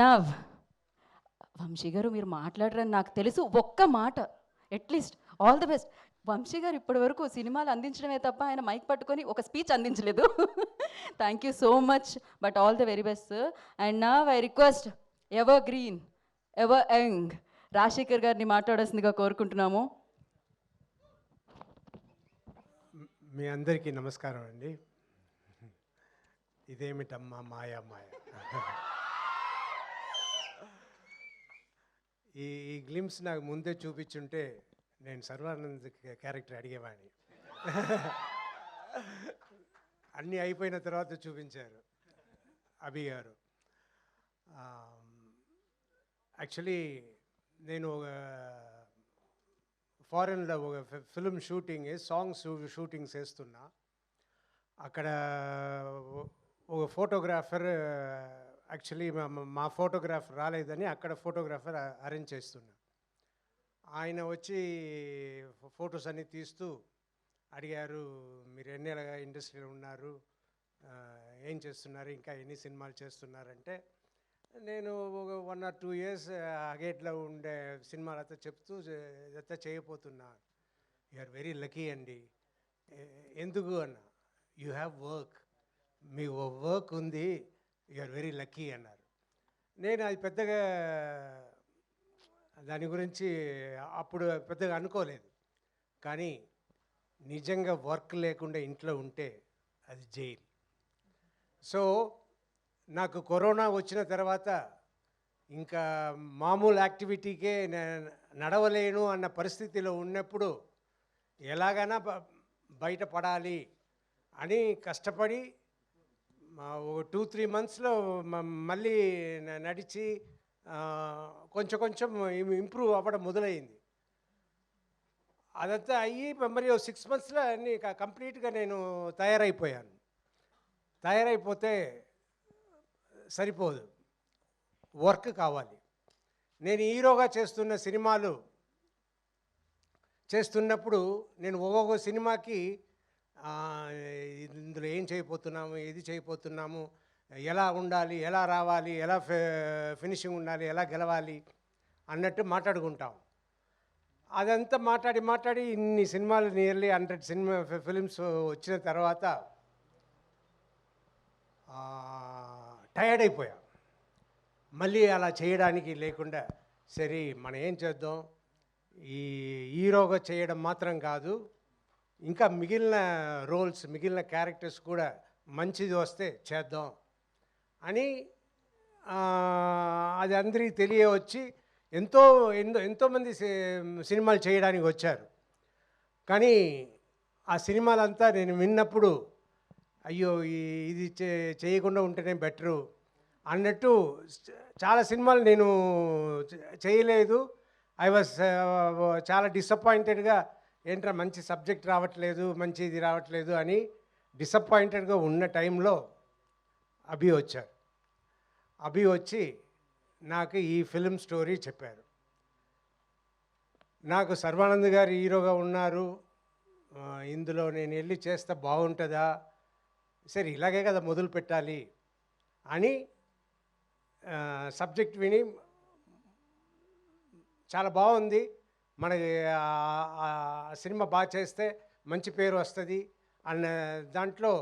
Now Vamsi గారు మీరు మాట్లాడరని నాకు తెలుసు, ఒక్క మాట at least all the best. Vamsi గారు ఇప్పటి వరకు సినిమాలు అందించడమే తప్ప ఆయన మైక్ పట్టుకొని ఒక స్పీచ్ అందించలేదు. Thank you so much, but all the very best. And నా I request evergreen ever young Rajasekhar గారిని మాట్లాడాల్సిందిగా కోరుకుంటున్నాము. మీ అందరికీ నమస్కారం అండి. ఇదేమిటమ్మా మాయా మాయ. ఈ గ్లిమ్స్ నాకు ముందే చూపించుంటే నేను సర్వానంద్ క్యారెక్టర్ అడిగేవాడిని. అన్నీ అయిపోయిన తర్వాత చూపించారు అభి గారు. యాక్చువల్లీ నేను ఒక ఫారెన్లో ఒక ఫిల్మ్ షూటింగ్ సాంగ్స్ షూటింగ్స్ వేస్తున్నా. అక్కడ ఒక ఫోటోగ్రాఫర్ యాక్చువల్లీ మా ఫోటోగ్రాఫ్ రాలేదని అక్కడ ఫోటోగ్రాఫర్ అరేంజ్ చేస్తున్నా. ఆయన వచ్చి ఫొటోస్ అన్నీ తీస్తూ అడిగారు, మీరు ఎన్నేళ్ళగా ఇండస్ట్రీలో ఉన్నారు, ఏం చేస్తున్నారు, ఇంకా ఎన్ని సినిమాలు చేస్తున్నారంటే నేను ఒక 1 or 2 years అగేట్లో ఉండే సినిమాలతో చెప్తూ ఇదంతా చేయబోతున్నా. యు ఆర్ వెరీ లక్కీ అండి. ఎందుకు అన్న, you have work, me work ఉంది, యు ఆర్ వెరీ లక్కీ అన్నారు. నేను అది పెద్దగా దాని గురించి అప్పుడు పెద్దగా అనుకోలేదు. కానీ నిజంగా వర్క్ లేకుండా ఇంట్లో ఉంటే అది జైలు. సో నాకు కరోనా వచ్చిన తర్వాత ఇంకా మామూలు యాక్టివిటీకే నడవలేను అన్న పరిస్థితిలో ఉన్నప్పుడు ఎలాగైనా బయటపడాలి అని కష్టపడి ఒక 2-3 monthsలో మళ్ళీ నడిచి కొంచెం కొంచెం ఇంప్రూవ్ అవ్వడం మొదలైంది. అదంతా అయ్యి మరి 6 monthsలో అన్నీ కంప్లీట్గా నేను తయారైపోయాను. తయారైపోతే సరిపోదు, వర్క్ కావాలి. నేను హీరోగా చేస్తున్న సినిమాలు చేస్తున్నప్పుడు నేను ఒక్కొక్క సినిమాకి ఇందులో ఏం చేయబోతున్నాము, ఏది చేయబోతున్నాము, ఎలా ఉండాలి, ఎలా రావాలి, ఎలా ఫినిషింగ్ ఉండాలి, ఎలా గెలవాలి అన్నట్టు మాట్లాడుకుంటాం. అదంతా మాట్లాడి ఇన్ని సినిమాలు నియర్లీ 100 ఫిలిమ్స్ వచ్చిన తర్వాత టయర్డ్ అయిపోయా. మళ్ళీ అలా చేయడానికి లేకుండా సరే మనం ఏం చేద్దాం, ఈ హీరోగా చేయడం మాత్రం కాదు, ఇంకా మిగిలిన రోల్స్, మిగిలిన క్యారెక్టర్స్ కూడా మంచిది వస్తే చేద్దాం అని అది అందరికీ తెలియవచ్చి ఎంతోమంది సినిమాలు చేయడానికి వచ్చారు. కానీ ఆ సినిమాలంతా నేను విన్నప్పుడు అయ్యో ఇది చేయకుండా ఉంటేనే బెటరు అన్నట్టు చాలా సినిమాలు నేను చేయలేదు. ఐ వాజ్ చాలా డిసప్పాయింటెడ్గా, ఏంట్రా మంచి సబ్జెక్ట్ రావట్లేదు, మంచి ఇది రావట్లేదు అని డిసప్పాయింటెడ్గా ఉన్న టైంలో అభి వచ్చారు. అభి వచ్చి నాకు ఈ ఫిల్మ్ స్టోరీ చెప్పారు. నాకు సర్వానంద్ గారు హీరోగా ఉన్నారు, ఇందులో నేను వెళ్ళి చేస్తే బాగుంటుందా, సరే ఇలాగే కదా మొదలు పెట్టాలి అని సబ్జెక్ట్ విని చాలా బాగుంది, మనకి సినిమా బాగా చేస్తే మంచి పేరు వస్తుంది అన్న దాంట్లో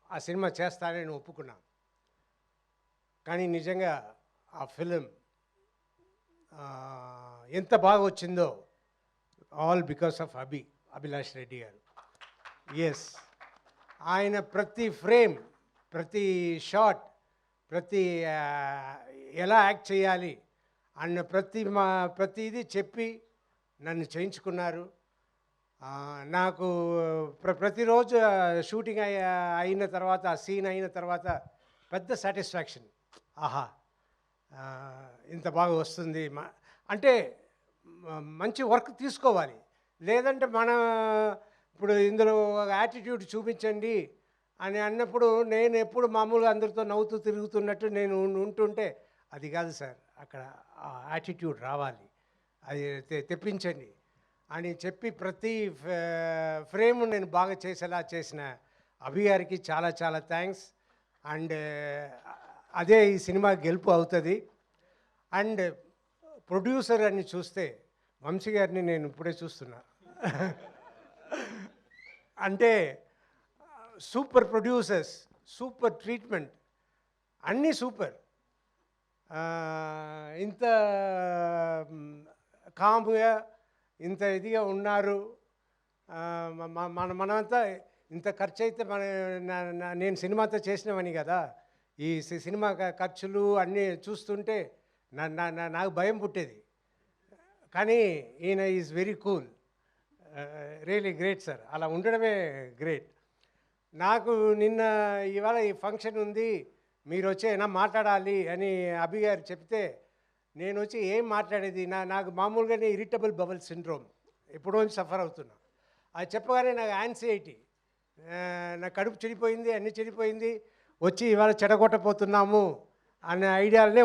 ఆ సినిమా చేస్తానని నేను ఒప్పుకున్నాను. కానీ నిజంగా ఆ ఫిలిం ఎంత బాగా వచ్చిందో all because of Abhilash Reddy గారు. ఎస్, ఆయన ప్రతి ఫ్రేమ్, ప్రతి షాట్, ప్రతి ఎలా యాక్ట్ చేయాలి అన్న ప్రతిదీ చెప్పి నన్ను చేయించుకున్నారు. నాకు ప్రతిరోజు షూటింగ్ అయిన తర్వాత, ఆ సీన్ అయిన తర్వాత పెద్ద సాటిస్ఫాక్షన్. ఆహా, ఇంత బాగా వస్తుంది అంటే మంచి వర్క్ తీసుకోవాలి. లేదంటే ఇప్పుడు ఇందులో యాటిట్యూడ్ చూపించండి అని అన్నప్పుడు నేను ఎప్పుడు మామూలుగా అందరితో నవ్వుతూ తిరుగుతున్నట్టు నేను ఉంటుంటే అది కాదు సార్, అక్కడ యాటిట్యూడ్ రావాలి, అది తెప్పించండి అని చెప్పి ప్రతి ఫ్రేమ్ నేను బాగా చేసేలా చేసిన అభి గారికి చాలా చాలా థ్యాంక్స్. అండ్ అదే ఈ సినిమా గెలుపు అవుతుంది. అండ్ ప్రొడ్యూసర్ అని చూస్తే వంశీ గారిని నేను ఇప్పుడే చూస్తున్నా. అంటే సూపర్ ప్రొడ్యూసర్స్, సూపర్ ట్రీట్మెంట్, అన్నీ సూపర్. ఇంత కామ్గా ఇంత ఇదిగా ఉన్నారు. మనమంతా ఇంత ఖర్చు అయితే నేను సినిమాతో చేసినవని కదా, ఈ సినిమా ఖర్చులు అన్నీ చూస్తుంటే నాకు భయం పుట్టేది. కానీ ఈయన is very cool, really great sir. అలా ఉండడమే గ్రేట్. నాకు ఇవాళ ఈ ఫంక్షన్ ఉంది, మీరు వచ్చి అయినా మాట్లాడాలి అని అభి గారు చెప్తే నేను వచ్చి ఏం మాట్లాడేది, నాకు మామూలుగానే ఇరిటబుల్ బబుల్ సిండ్రోమ్ ఎప్పుడో సఫర్ అవుతున్నా. అది చెప్పగానే నాకు యాంగ్జైటీ, నా కడుపు చెడిపోయింది, అన్నీ చెడిపోయింది, వచ్చి ఇవాళ చెడగొట్టపోతున్నాము అనే ఐడియాలనే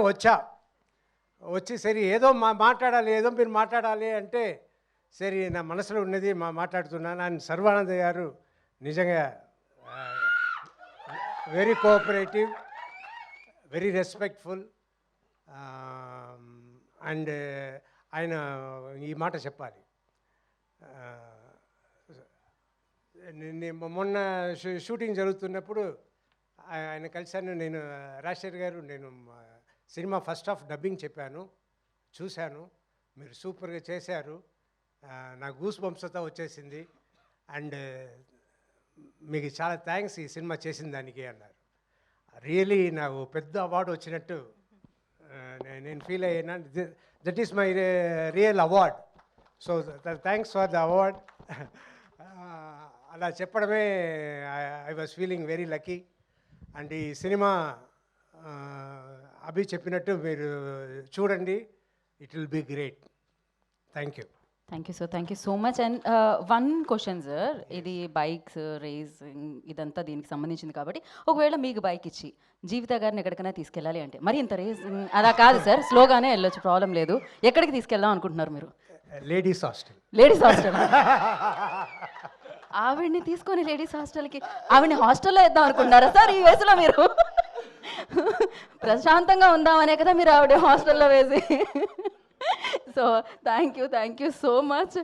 వచ్చి సరే ఏదో మాట్లాడాలి, ఏదో మీరు మాట్లాడాలి అంటే సరే నా మనసులో ఉన్నది మాట్లాడుతున్నాను. అని సర్వానంద్ గారు నిజంగా very cooperative, very respectful. And ఆయన ఈ మాట చెప్పాలి. మొన్న షూటింగ్ జరుగుతున్నప్పుడు ఆయన కలిశాను. నేను రాజశేఖర్ గారు, నేను సినిమా ఫస్ట్ హాఫ్ డబ్బింగ్ చెప్పాను, చూశాను, మీరు సూపర్గా చేశారు, నాకు గూస్ బంప్స్తో వచ్చేసింది, అండ్ మీకు చాలా థ్యాంక్స్ ఈ సినిమా చేసిన దానికి అన్నారు. రియలీ నాకు పెద్ద అవార్డు వచ్చినట్టు నేను ఫీల్ అయ్యాను. That is my real award. So thanks for the award. అలా చెప్పడమే I was feeling very lucky. And ఈ సినిమా అభి చెప్పినట్టు మీరు చూడండి, it will be great. Thank you. Thank you so much. And one question sir, ఇది bikes racing ఇదంతా దీనికి సంబంధించింది కాబట్టి ఒకవేళ మీకు బైక్ ఇచ్చి జీవిత గారిని ఎక్కడికైనా తీసుకెళ్ళాలి అంటే, మరి ఇంత రేసింగ్ అలా కాదు సార్, స్లోగానే వెళ్ళొచ్చు, ప్రాబ్లం లేదు, ఎక్కడికి తీసుకెళ్దాం అనుకుంటున్నారు మీరు? Ladies hostel. Ladies hostel? ఆవిడ్ని తీసుకొని లేడీస్ హాస్టల్కి, ఆవిడ్ని హాస్టల్లో వేద్దాం అనుకుంటున్నారా సార్ ఈ వయసులో మీరు? ప్రశాంతంగా ఉందామనే కదా మీరు ఆవిడ హాస్టల్లో వేసి. So thank you so much.